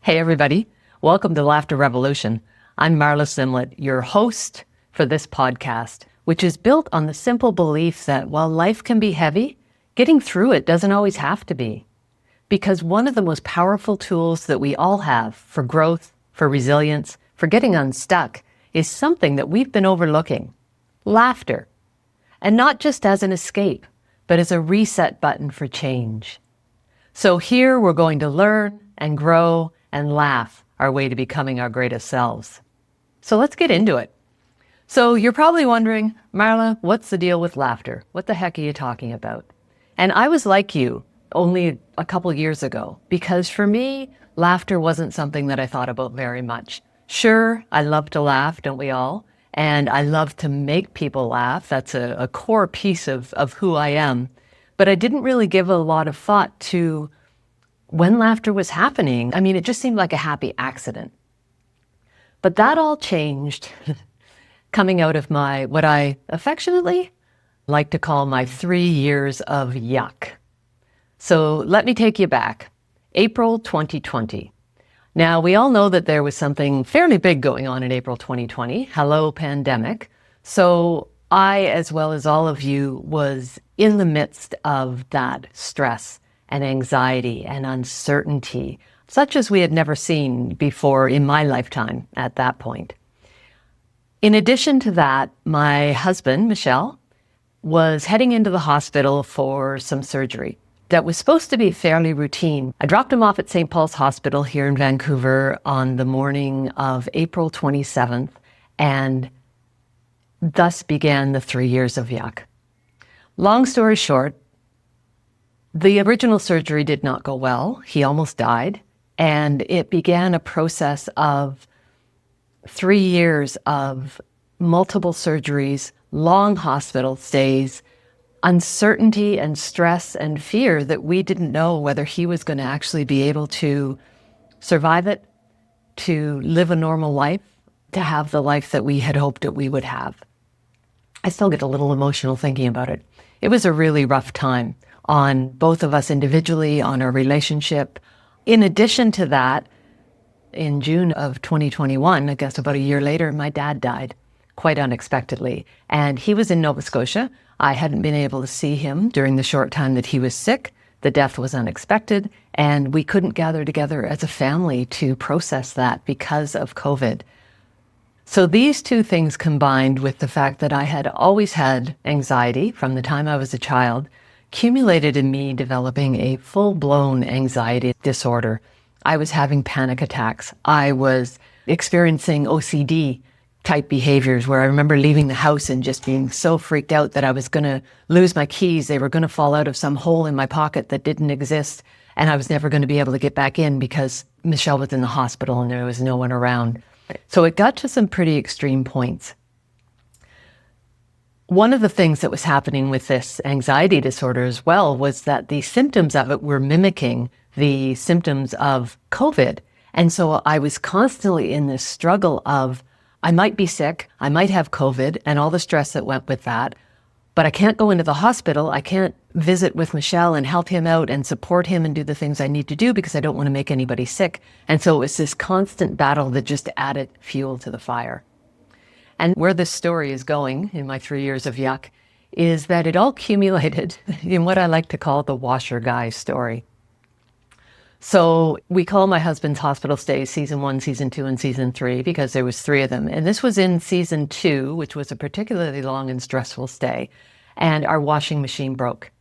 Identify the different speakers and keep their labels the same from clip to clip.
Speaker 1: Hey everybody, welcome to Laughter Revolution. I'm Marla Simlett, your host for this podcast, which is built on the simple belief that while life can be heavy, getting through it doesn't always have to be. Because one of the most powerful tools that we all have for growth, for resilience, for getting unstuck is something that we've been overlooking: laughter. And not just as an escape, but as a reset button for change. So here we're going to learn and grow and laugh our way to becoming our greatest selves. So let's get into it. So you're probably wondering, Marla, what's the deal with laughter? What the heck are you talking about? And I was like you only a couple years ago, because for me, laughter wasn't something that I thought about very much. Sure, I love to laugh, don't we all? And I love to make people laugh. That's a core piece of who I am. But I didn't really give a lot of thought to when laughter was happening. I mean, it just seemed like a happy accident. But that all changed coming out of what I affectionately like to call my 3 years of yuck. So let me take you back. April 2020. Now, we all know that there was something fairly big going on in April 2020. Hello, pandemic. So I, as well as all of you, was in the midst of that stress and anxiety and uncertainty, such as we had never seen before in my lifetime at that point. In addition to that, my husband, Michel, was heading into the hospital for some surgery that was supposed to be fairly routine. I dropped him off at St. Paul's Hospital here in Vancouver on the morning of April 27th, and thus began the 3 years of yuck. Long story short, the original surgery did not go well. He almost died, and it began a process of 3 years of multiple surgeries, long hospital stays, uncertainty and stress and fear that we didn't know whether he was going to actually be able to survive it, to live a normal life, to have the life that we had hoped that we would have. I still get a little emotional thinking about it. It was a really rough time on both of us individually, on our relationship. In addition to that, in June of 2021, I guess about a year later, my dad died quite unexpectedly. And he was in Nova Scotia. I hadn't been able to see him during the short time that he was sick. The death was unexpected, and we couldn't gather together as a family to process that because of COVID. So these two things combined with the fact that I had always had anxiety from the time I was a child accumulated in me developing a full-blown anxiety disorder. I was having panic attacks. I was experiencing OCD type behaviors where I remember leaving the house and just being so freaked out that I was going to lose my keys. They were going to fall out of some hole in my pocket that didn't exist, and I was never going to be able to get back in because Michelle was in the hospital and there was no one around. So it got to some pretty extreme points. One of the things that was happening with this anxiety disorder as well was that the symptoms of it were mimicking the symptoms of COVID. And so I was constantly in this struggle of, I might be sick, I might have COVID, and all the stress that went with that, but I can't go into the hospital. I can't visit with Michel and help him out and support him and do the things I need to do because I don't want to make anybody sick. And so it was this constant battle that just added fuel to the fire. And where this story is going in my 3 years of yuck is that it all accumulated in what I like to call the washer guy story. So we call my husband's hospital stays season 1, season 2, and season 3 because there was 3 of them. And this was in season 2, which was a particularly long and stressful stay. And our washing machine broke.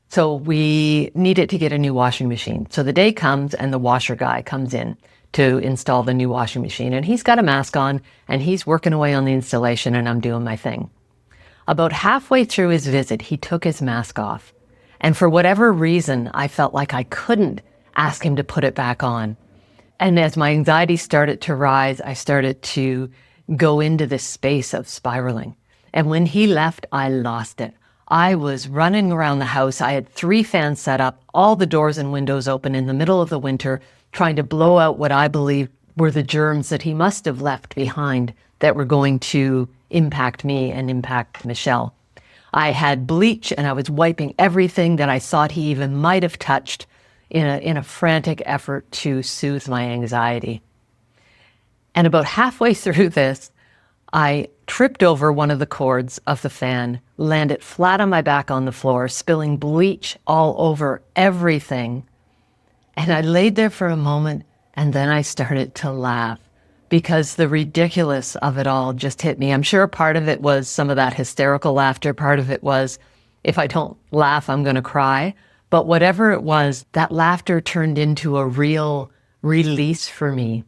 Speaker 1: So we needed to get a new washing machine. So the day comes and the washer guy comes in to install the new washing machine. And he's got a mask on and he's working away on the installation and I'm doing my thing. About halfway through his visit, he took his mask off. And for whatever reason, I felt like I couldn't ask him to put it back on. And as my anxiety started to rise, I started to go into this space of spiraling. And when he left, I lost it. I was running around the house. I had 3 fans set up, all the doors and windows open in the middle of the winter, trying to blow out what I believed were the germs that he must have left behind that were going to impact me and impact Michelle. I had bleach and I was wiping everything that I thought he even might have touched in a frantic effort to soothe my anxiety. And about halfway through this, I tripped over one of the cords of the fan, landed flat on my back on the floor, spilling bleach all over everything. And I laid there for a moment, and then I started to laugh because the ridiculous of it all just hit me. I'm sure part of it was some of that hysterical laughter. Part of it was, if I don't laugh, I'm going to cry. But whatever it was, that laughter turned into a real release for me.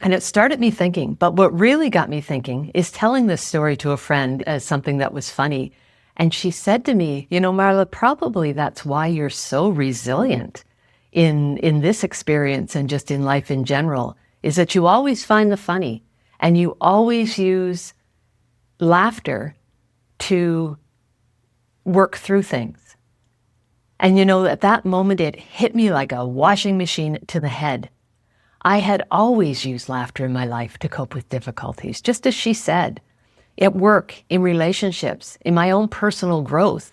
Speaker 1: And it started me thinking, but what really got me thinking is telling this story to a friend as something that was funny. And she said to me, you know, Marla, probably that's why you're so resilient in this experience and just in life in general, is that you always find the funny and you always use laughter to work through things. And you know, at that moment, it hit me like a washing machine to the head. I had always used laughter in my life to cope with difficulties, just as she said, at work, in relationships, in my own personal growth.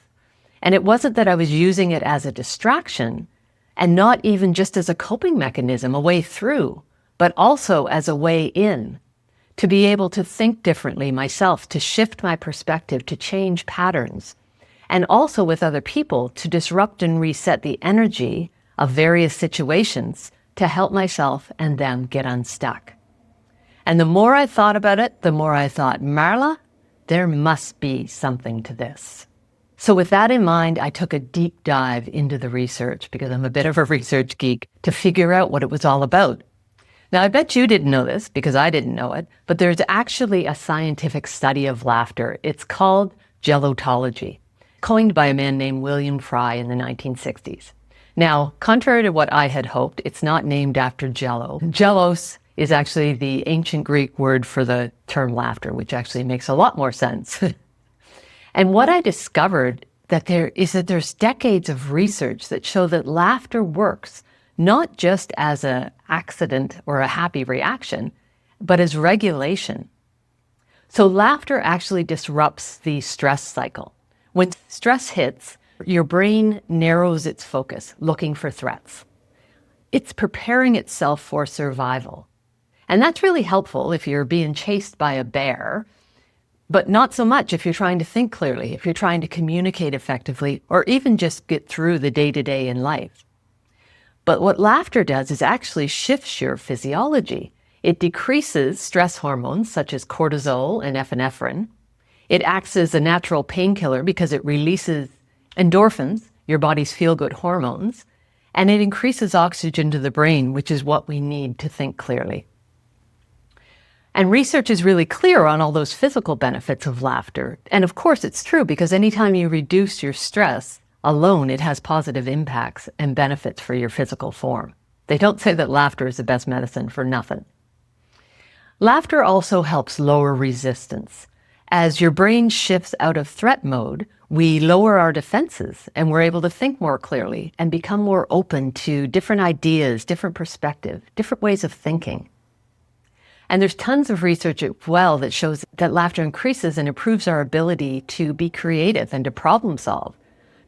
Speaker 1: And it wasn't that I was using it as a distraction and not even just as a coping mechanism, a way through, but also as a way in, to be able to think differently myself, to shift my perspective, to change patterns, and also with other people to disrupt and reset the energy of various situations to help myself and them get unstuck. And the more I thought about it, the more I thought, Marla, there must be something to this. So with that in mind, I took a deep dive into the research, because I'm a bit of a research geek, to figure out what it was all about. Now, I bet you didn't know this because I didn't know it, but there's actually a scientific study of laughter. It's called gelotology, coined by a man named William Fry in the 1960s. Now, contrary to what I had hoped, it's not named after Jello. Gelos is actually the ancient Greek word for the term laughter, which actually makes a lot more sense. And what I discovered that there's decades of research that show that laughter works not just as an accident or a happy reaction, but as regulation. So laughter actually disrupts the stress cycle. When stress hits, your brain narrows its focus, looking for threats. It's preparing itself for survival. And that's really helpful if you're being chased by a bear, but not so much if you're trying to think clearly, if you're trying to communicate effectively, or even just get through the day-to-day in life. But what laughter does is actually shifts your physiology. It decreases stress hormones such as cortisol and epinephrine. It acts as a natural painkiller because it releases endorphins, your body's feel-good hormones, and it increases oxygen to the brain, which is what we need to think clearly. And research is really clear on all those physical benefits of laughter. And of course it's true, because anytime you reduce your stress alone, it has positive impacts and benefits for your physical form. They don't say that laughter is the best medicine for nothing. Laughter also helps lower resistance. As your brain shifts out of threat mode, we lower our defenses and we're able to think more clearly and become more open to different ideas, different perspectives, different ways of thinking. And there's tons of research as well that shows that laughter increases and improves our ability to be creative and to problem solve.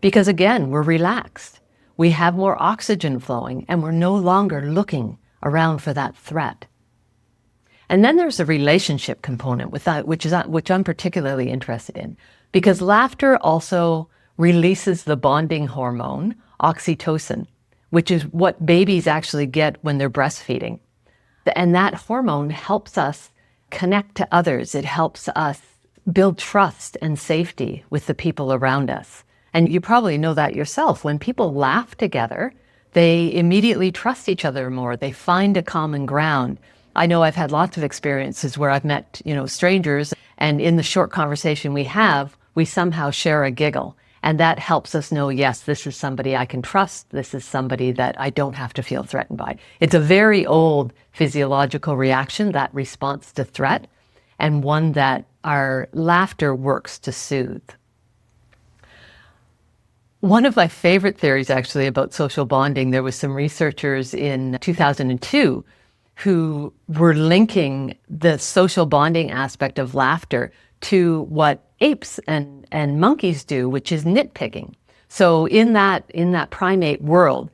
Speaker 1: Because again, we're relaxed. We have more oxygen flowing and we're no longer looking around for that threat. And then there's a relationship component with that, which I'm particularly interested in, because laughter also releases the bonding hormone, oxytocin, which is what babies actually get when they're breastfeeding. And that hormone helps us connect to others. It helps us build trust and safety with the people around us. And you probably know that yourself. When people laugh together, they immediately trust each other more. They find a common ground. I know I've had lots of experiences where I've met, strangers, and in the short conversation we have, we somehow share a giggle. And that helps us know, yes, this is somebody I can trust. This is somebody that I don't have to feel threatened by. It's a very old physiological reaction, that response to threat, and one that our laughter works to soothe. One of my favorite theories, actually, about social bonding, there was some researchers in 2002 who were linking the social bonding aspect of laughter to what apes and monkeys do, which is nitpicking. So in that primate world,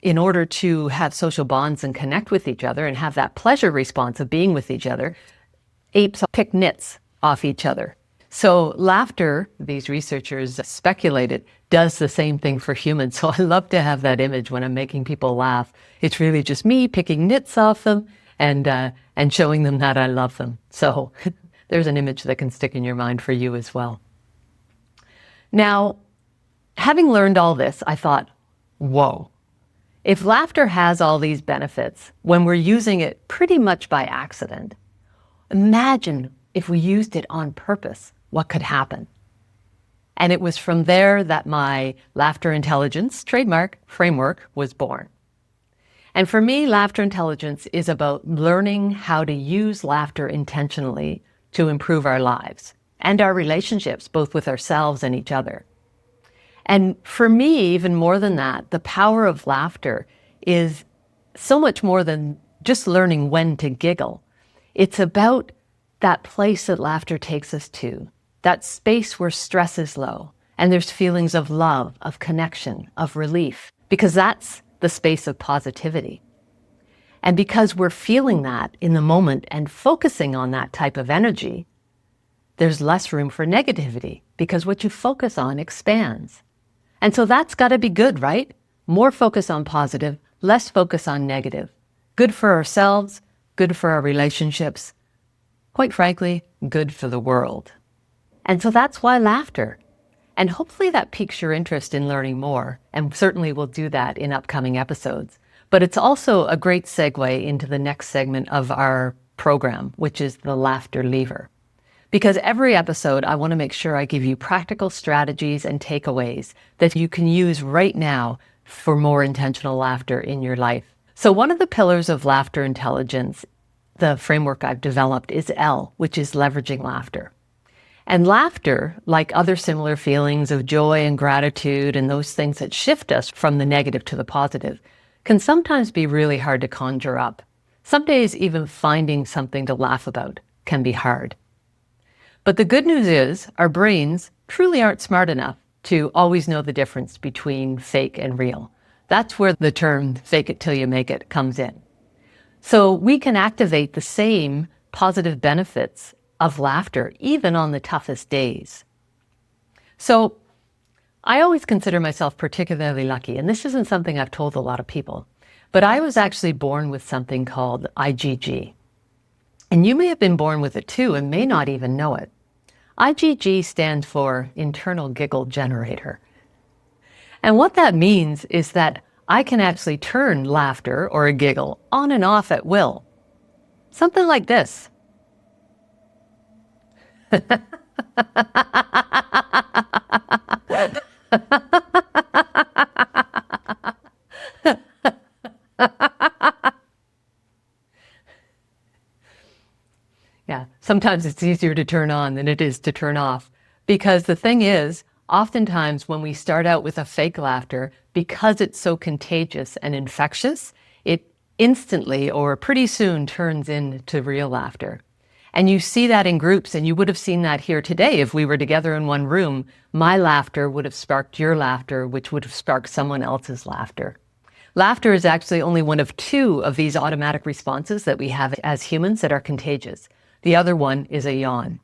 Speaker 1: in order to have social bonds and connect with each other and have that pleasure response of being with each other, apes pick nits off each other. So laughter, these researchers speculated, does the same thing for humans. So I love to have that image when I'm making people laugh. It's really just me picking nits off them and showing them that I love them. So there's an image that can stick in your mind for you as well. Now, having learned all this, I thought, whoa, if laughter has all these benefits when we're using it pretty much by accident, imagine if we used it on purpose, what could happen? And it was from there that my laughter intelligence trademark framework was born. And for me, laughter intelligence is about learning how to use laughter intentionally to improve our lives and our relationships, both with ourselves and each other. And for me, even more than that, the power of laughter is so much more than just learning when to giggle. It's about that place that laughter takes us to, that space where stress is low and there's feelings of love, of connection, of relief, because that's the space of positivity. And because we're feeling that in the moment and focusing on that type of energy, there's less room for negativity because what you focus on expands. And so that's got to be good, right? More focus on positive, less focus on negative. Good for ourselves, good for our relationships, quite frankly, good for the world. And so that's why laughter. And hopefully that piques your interest in learning more, and certainly we'll do that in upcoming episodes. But it's also a great segue into the next segment of our program, which is the laughter lever. Because every episode, I want to make sure I give you practical strategies and takeaways that you can use right now for more intentional laughter in your life. So one of the pillars of laughter intelligence, the framework I've developed, is L, which is leveraging laughter. And laughter, like other similar feelings of joy and gratitude and those things that shift us from the negative to the positive, can sometimes be really hard to conjure up. Some days even finding something to laugh about can be hard. But the good news is our brains truly aren't smart enough to always know the difference between fake and real. That's where the term fake it till you make it comes in. So we can activate the same positive benefits of laughter, even on the toughest days. So I always consider myself particularly lucky, and this isn't something I've told a lot of people, but I was actually born with something called IgG. And you may have been born with it too and may not even know it. IgG stands for internal giggle generator. And what that means is that I can actually turn laughter or a giggle on and off at will. Something like this. Yeah, sometimes it's easier to turn on than it is to turn off. Because the thing is, oftentimes when we start out with a fake laughter, because it's so contagious and infectious, it instantly or pretty soon turns into real laughter. And you see that in groups, and you would have seen that here today. If we were together in one room, my laughter would have sparked your laughter, which would have sparked someone else's laughter. Laughter is actually only one of two of these automatic responses that we have as humans that are contagious. The other one is a yawn.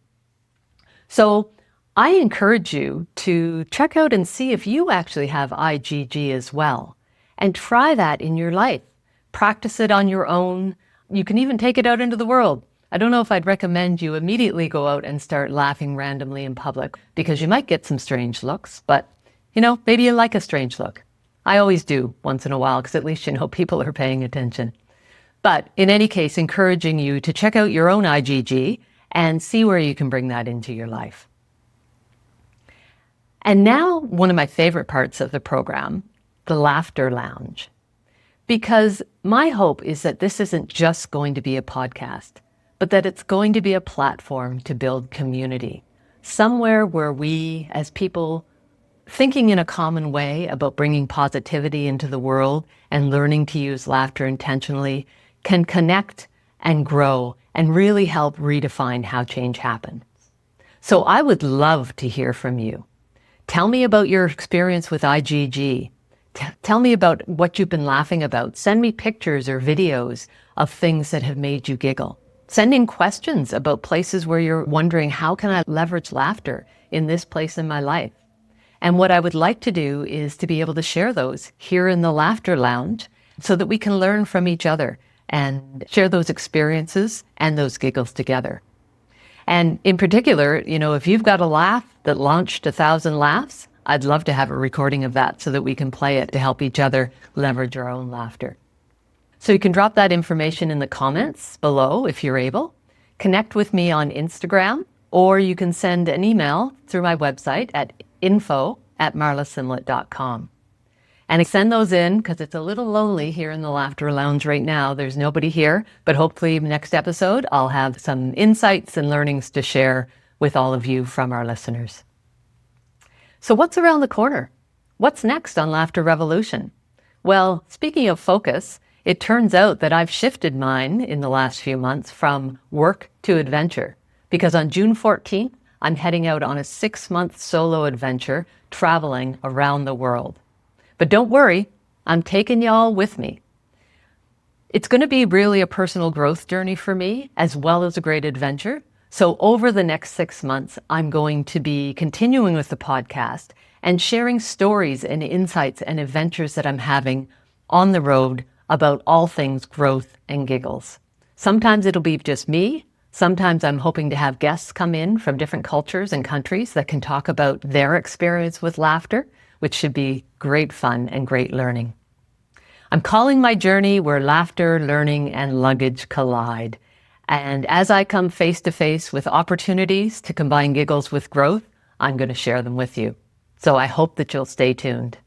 Speaker 1: So I encourage you to check out and see if you actually have IgG as well, and try that in your life. Practice it on your own. You can even take it out into the world. I don't know if I'd recommend you immediately go out and start laughing randomly in public, because you might get some strange looks, but maybe you like a strange look. I always do once in a while, because at least people are paying attention. But in any case, encouraging you to check out your own IgG and see where you can bring that into your life. And now one of my favorite parts of the program, the Laughter Lounge. Because my hope is that this isn't just going to be a podcast, but that it's going to be a platform to build community. Somewhere where we, as people thinking in a common way about bringing positivity into the world and learning to use laughter intentionally, can connect and grow and really help redefine how change happens. So I would love to hear from you. Tell me about your experience with IgG. Tell me about what you've been laughing about. Send me pictures or videos of things that have made you giggle. Send in questions about places where you're wondering, how can I leverage laughter in this place in my life? And what I would like to do is to be able to share those here in the Laughter Lounge so that we can learn from each other and share those experiences and those giggles together. And in particular, if you've got a laugh that launched 1,000 laughs, I'd love to have a recording of that so that we can play it to help each other leverage our own laughter. So you can drop that information in the comments below if you're able. Connect with me on Instagram, or you can send an email through my website at info@marlasimlett.com. And send those in because it's a little lonely here in the Laughter Lounge right now. There's nobody here, but hopefully next episode I'll have some insights and learnings to share with all of you from our listeners. So what's around the corner? What's next on Laughter Revolution? Well, speaking of focus, it turns out that I've shifted mine in the last few months from work to adventure, because on June 14th, I'm heading out on a 6-month solo adventure traveling around the world. But don't worry, I'm taking y'all with me. It's going to be really a personal growth journey for me, as well as a great adventure. So over the next 6 months, I'm going to be continuing with the podcast and sharing stories and insights and adventures that I'm having on the road about all things growth and giggles. Sometimes it'll be just me. Sometimes I'm hoping to have guests come in from different cultures and countries that can talk about their experience with laughter, which should be great fun and great learning. I'm calling my journey Where Laughter, Learning, and Luggage Collide. And as I come face to face with opportunities to combine giggles with growth, I'm going to share them with you. So I hope that you'll stay tuned.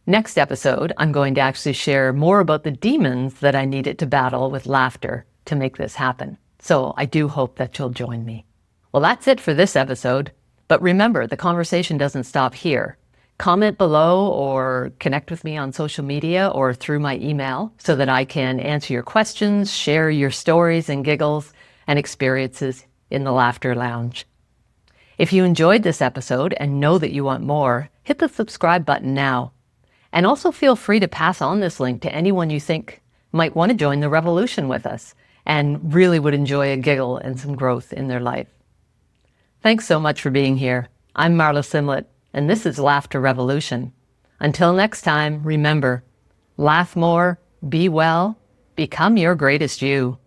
Speaker 1: Next episode, I'm going to actually share more about the demons that I needed to battle with laughter to make this happen. So I do hope that you'll join me. Well, that's it for this episode. But remember, the conversation doesn't stop here. Comment below or connect with me on social media or through my email so that I can answer your questions, share your stories and giggles and experiences in the Laughter Lounge. If you enjoyed this episode and know that you want more, hit the subscribe button now. And also feel free to pass on this link to anyone you think might want to join the revolution with us and really would enjoy a giggle and some growth in their life. Thanks so much for being here. I'm Marla Simlett, and this is Laughter Revolution. Until next time, remember, laugh more, be well, become your greatest you.